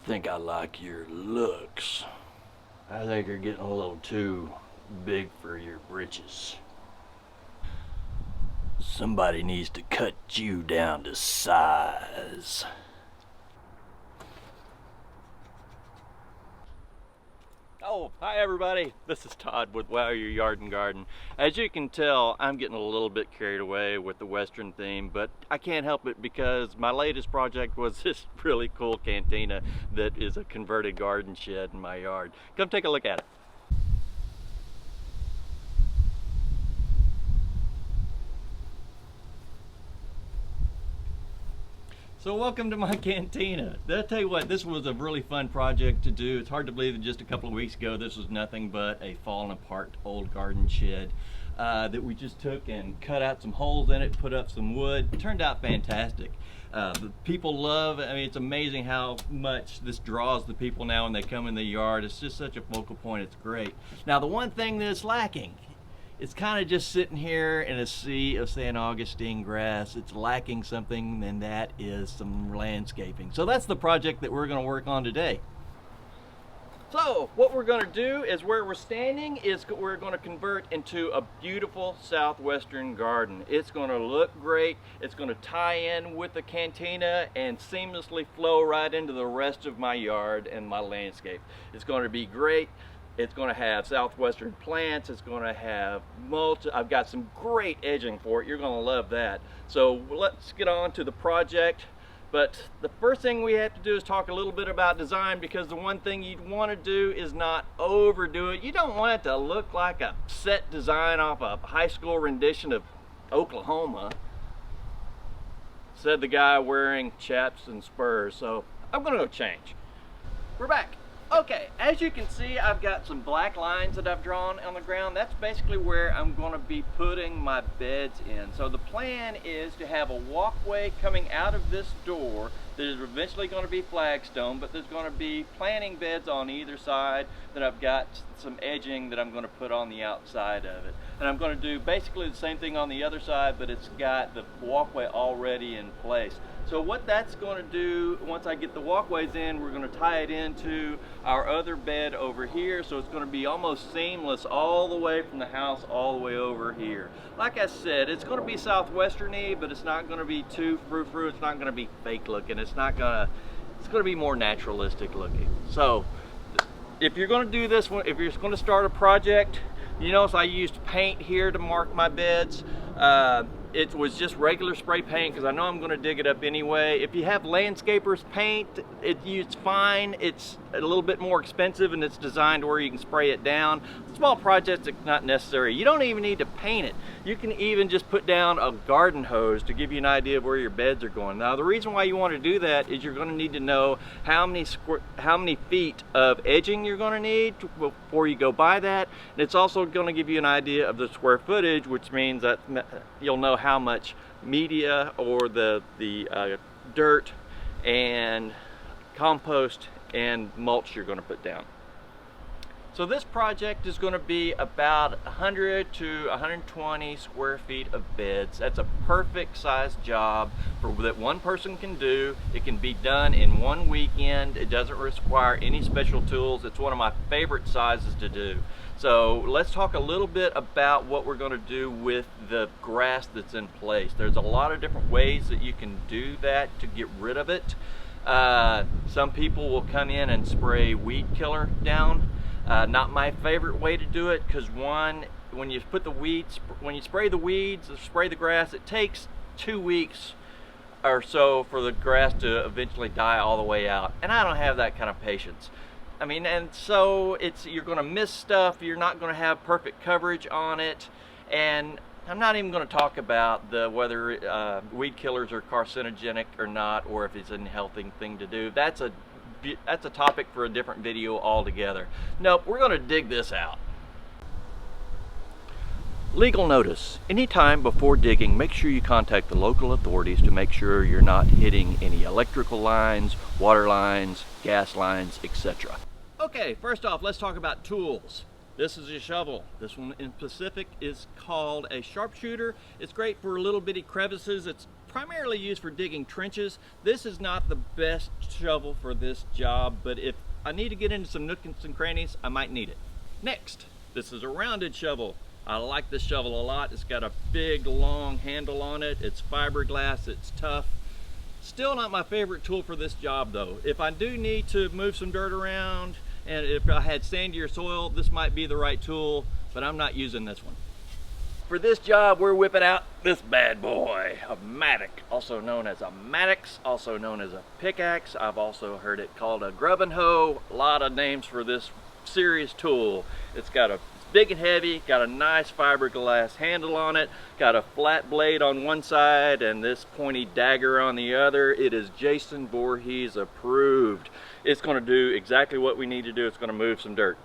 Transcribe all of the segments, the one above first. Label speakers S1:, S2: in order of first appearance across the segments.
S1: think I like your looks. I think you're getting a little too big for your britches. Somebody needs to cut you down to size.
S2: Oh, hi everybody. This is Todd with Wow Your Yard and Garden. As you can tell, I'm getting a little bit carried away with the Western theme, but I can't help it because my latest project was this really cool cantina that is a converted garden shed in my yard. Come take a look at it. So welcome to my cantina. I'll tell you what, this was a really fun project to do. It's hard to believe that just a couple of weeks ago this was nothing but a fallen apart old garden shed that we just took and cut out some holes in it, put up some wood. It turned out fantastic. The people love it. I mean, it's amazing how much this draws the people now when they come in the yard. It's just such a focal point. It's great. Now the one thing that's lacking, it's kind of just sitting here in a sea of San Augustine grass. It's lacking something, and that is some landscaping. So that's the project that we're going to work on today. So what we're going to do is, where we're standing is we're going to convert into a beautiful southwestern garden. It's going to look great. It's going to tie in with the cantina and seamlessly flow right into the rest of my yard and my landscape. It's going to be great. It's going to have southwestern plants. It's going to have mulch. I've got some great edging for it. You're going to love that. So let's get on to the project. But the first thing we have to do is talk a little bit about design, because the one thing you'd want to do is not overdo it. You don't want it to look like a set design off a high school rendition of Oklahoma, said the guy wearing chaps and spurs. So I'm going to go change. We're back. Okay, as you can see, I've got some black lines that I've drawn on the ground. That's basically where I'm going to be putting my beds in. So the plan is to have a walkway coming out of this door that is eventually going to be flagstone, but there's going to be planting beds on either side. Then I've got some edging that I'm going to put on the outside of it. And I'm going to do basically the same thing on the other side, but it's got the walkway already in place. So what that's going to do, once I get the walkways in, we're going to tie it into our other bed over here, so it's going to be almost seamless all the way from the house all the way over here. Like I said, it's going to be southwestern-y, but it's not going to be too frou-frou. It's not going to be fake looking. It's going to be more naturalistic looking. So if you're going to do this one, if you're going to start a project, you notice I used paint here to mark my beds. It was just regular spray paint because I know I'm going to dig it up anyway. If you have landscapers paint, it's fine. It's a little bit more expensive, and it's designed where you can spray it down. Small projects, it's not necessary. You don't even need to paint it. You can even just put down a garden hose to give you an idea of where your beds are going. Now the reason why you want to do that is you're going to need to know how many feet of edging you're going to need before you go buy that. And it's also going to give you an idea of the square footage, which means that you'll know how much media or the dirt and compost and mulch you're going to put down. So this project is going to be about 100 to 120 square feet of beds. That's a perfect size job that one person can do. It can be done in one weekend. It doesn't require any special tools. It's one of my favorite sizes to do. So let's talk a little bit about what we're going to do with the grass that's in place. There's a lot of different ways that you can do that to get rid of it. Some people will come in and spray weed killer down. Not my favorite way to do it, because one, when you spray the weeds or spray the grass, it takes 2 weeks or so for the grass to eventually die all the way out, and I don't have that kind of patience. I mean, and so you're going to miss stuff. You're not going to have perfect coverage on it, and I'm not even going to talk about whether weed killers are carcinogenic or not, or if it's a healthy thing to do. That's a topic for a different video altogether. Nope, we're going to dig this out. Legal notice. Anytime before digging, make sure you contact the local authorities to make sure you're not hitting any electrical lines, water lines, gas lines, etc. Okay, first off, let's talk about tools. This is a shovel. This one in specific is called a sharpshooter. It's great for little bitty crevices. It's primarily used for digging trenches. This is not the best shovel for this job, but if I need to get into some nooks and crannies, I might need it. Next, this is a rounded shovel. I like this shovel a lot. It's got a big long handle on it. It's fiberglass, it's tough. Still not my favorite tool for this job though. If I do need to move some dirt around, and if I had sandier soil, this might be the right tool, but I'm not using this one. For this job, we're whipping out this bad boy, a mattock, also known as a mattocks, also known as a pickaxe. I've also heard it called a grubbing hoe. A lot of names for this serious tool. It's big and heavy, got a nice fiberglass handle on it, got a flat blade on one side and this pointy dagger on the other. It is Jason Voorhees approved. It's going to do exactly what we need to do. It's going to move some dirt.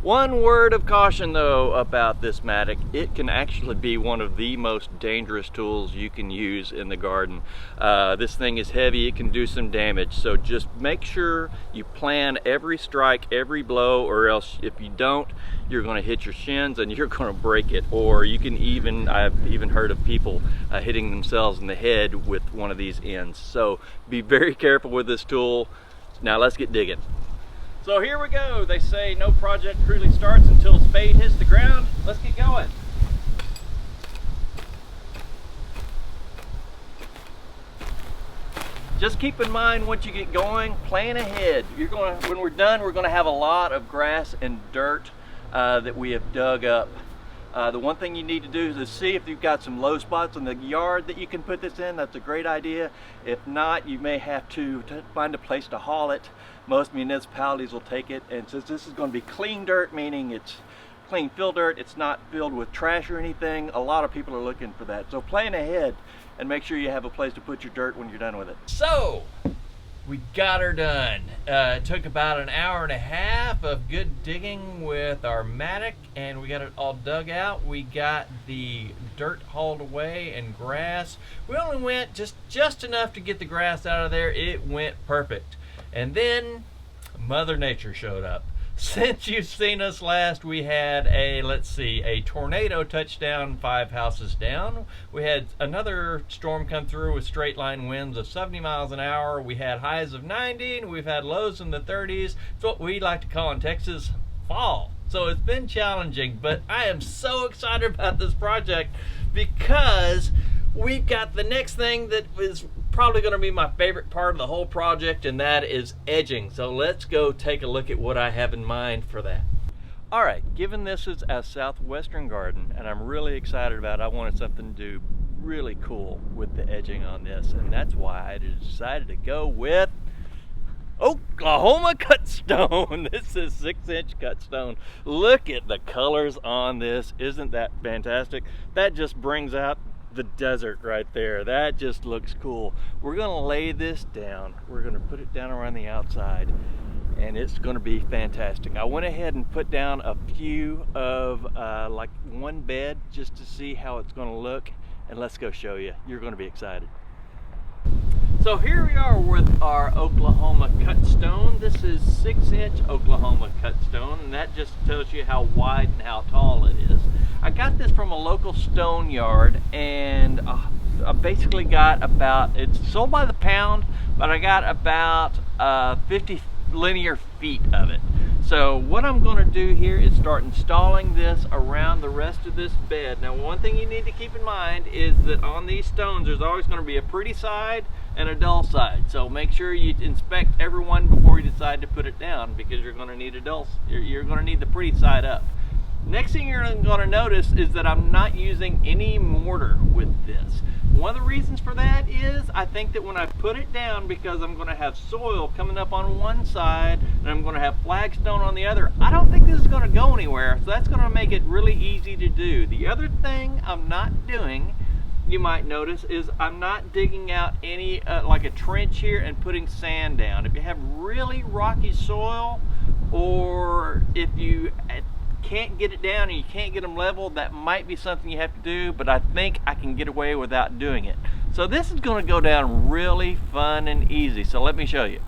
S2: One word of caution though about this mattock: it can actually be one of the most dangerous tools you can use in the garden. This thing is heavy, it can do some damage, so just make sure you plan every strike, every blow, or else if you don't, you're going to hit your shins and you're going to break it. Or you can I've even heard of people hitting themselves in the head with one of these ends. So be very careful with this tool. Now let's get digging. So here we go. They say no project truly starts until a spade hits the ground. Let's get going. Just keep in mind, once you get going, plan ahead. When we're done, we're gonna have a lot of grass and dirt that we have dug up. The one thing you need to do is see if you've got some low spots in the yard that you can put this in. That's a great idea. If not, you may have to find a place to haul it. Most municipalities will take it, and since this is going to be clean dirt, meaning it's clean fill dirt, it's not filled with trash or anything, a lot of people are looking for that. So plan ahead and make sure you have a place to put your dirt when you're done with it. So we got her done. It took about an hour and a half of good digging with our mattock, and we got it all dug out. We got the dirt hauled away and grass. We only went just enough to get the grass out of there. It went perfect. And then Mother Nature showed up. Since you've seen us last, we had a tornado touchdown 5 houses down. We had another storm come through with straight line winds of 70 miles an hour. We had highs of 90, and we've had lows in the 30s. It's what we like to call in Texas fall. So it's been challenging, but I am so excited about this project because we've got the next thing that is probably going to be my favorite part of the whole project, and that is edging. So let's go take a look at what I have in mind for that. All right, given this is a southwestern garden and I'm really excited about it, I wanted something to do really cool with the edging on this, and that's why I decided to go with Oklahoma cut stone. This is 6-inch cut stone. Look at the colors on this. Isn't that fantastic? That just brings out the desert right there. That just looks cool. We're gonna lay this down. We're gonna put it down around the outside, and it's gonna be fantastic. I went ahead and put down a few of like one bed just to see how it's gonna look, and let's go show you. You're gonna be excited. So here we are with our Oklahoma cut stone. This is 6-inch Oklahoma cut stone, and that just tells you how wide and how tall it is. I got this from a local stone yard, and I basically got it's sold by the pound, but I got about 50 linear feet of it. So what I'm going to do here is start installing this around the rest of this bed. Now, one thing you need to keep in mind is that on these stones there's always going to be a pretty side and a dull side. So make sure you inspect every one before you decide to put it down, because you're going to need you're going to need the pretty side up. Next thing you're going to notice is that I'm not using any mortar with this. One of the reasons for that is I think that when I put it down, because I'm going to have soil coming up on one side and I'm going to have flagstone on the other, I don't think this is going to go anywhere. So that's going to make it really easy to do. The other thing I'm not doing, you might notice, is I'm not digging out any like a trench here and putting sand down. If you have really rocky soil, or if you can't get it down and you can't get them leveled, that might be something you have to do, but I think I can get away without doing it. So this is going to go down really fun and easy. So let me show you.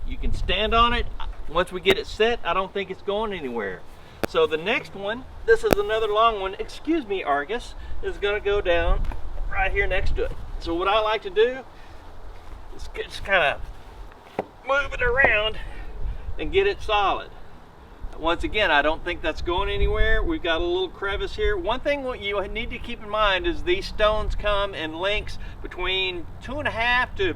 S2: You can stand on it. Once we get it set, I don't think it's going anywhere. So the next one, this is another long one, excuse me Argus, is gonna go down right here next to it. So what I like to do is just kind of move it around and get it solid. Once again, I don't think that's going anywhere. We've got a little crevice here. One thing what you need to keep in mind is these stones come in lengths between 2.5 to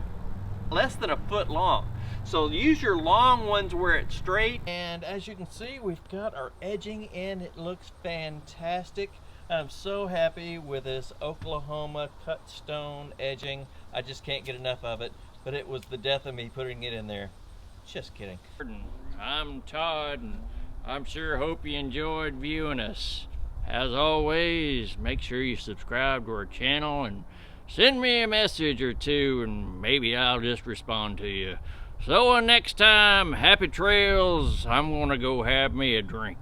S2: less than a foot long. So use your long ones where it's straight. And as you can see, we've got our edging in. It looks fantastic. I'm so happy with this Oklahoma cut stone edging. I just can't get enough of it, but it was the death of me putting it in there. Just kidding.
S3: I'm Todd, and I'm sure hope you enjoyed viewing us. As always, make sure you subscribe to our channel and send me a message or two, and maybe I'll just respond to you. So next time, happy trails. I'm gonna go have me a drink.